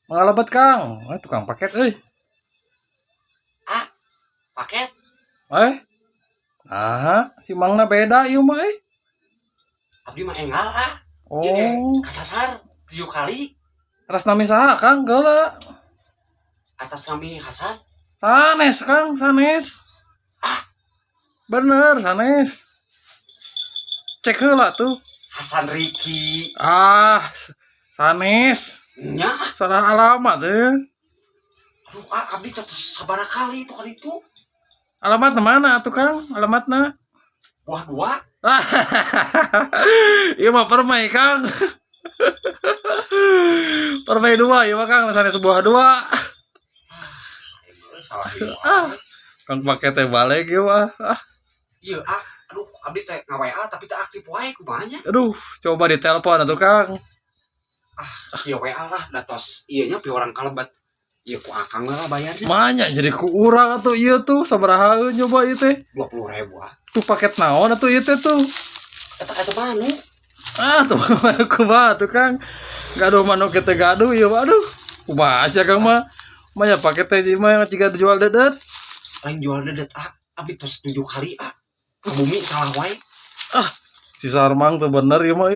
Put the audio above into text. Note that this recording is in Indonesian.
Mangalabat Kang, tukang paket Ah, paket. Si Mangna beda ieu mah Abdi mah enggal Ieu ge Oh, kasasar 7 kali atas nami saha Kang geula? atas nami Hasan. Sanes Kang, sanes. Bener sanes. Cek heula tuh. Hasan Riki. Sanes. Nya, Salah alamat aduh abdi terus sabaraha kali itu kali itu. Alamat mana tuh Kang? Alamatna? Buah dua. Iya mah permai Kang. Permai 2 iya mah Kang, sanes sebuah 2. Salah ieu. Kang pakai teh balik ieu mah. Ieu aduh abdi teh nga-WA tapi teu aktif wae kumaha nya. Aduh, coba ditelepon atuh Kang. Ieu WA lah datos ieu nya pi orang kalebat. Ieu ku akang lah bayarnya. Manya jadi ku urang atuh ieu tuh sabaraha nyoba ieu teh. 20.000 Tuh paket naon atuh ieu teh tuh. Eta manu. Tuh kumaha tuh Kang. Gaduh manuk teh gaduh ieu mah aduh. Kumaha sia Kang mah. Manya paket teh mah jiga jual dedet. Lain jual dedet abdi tos 7 kali ke bumi salah wae. Si Sarmang tuh bener ieu mah.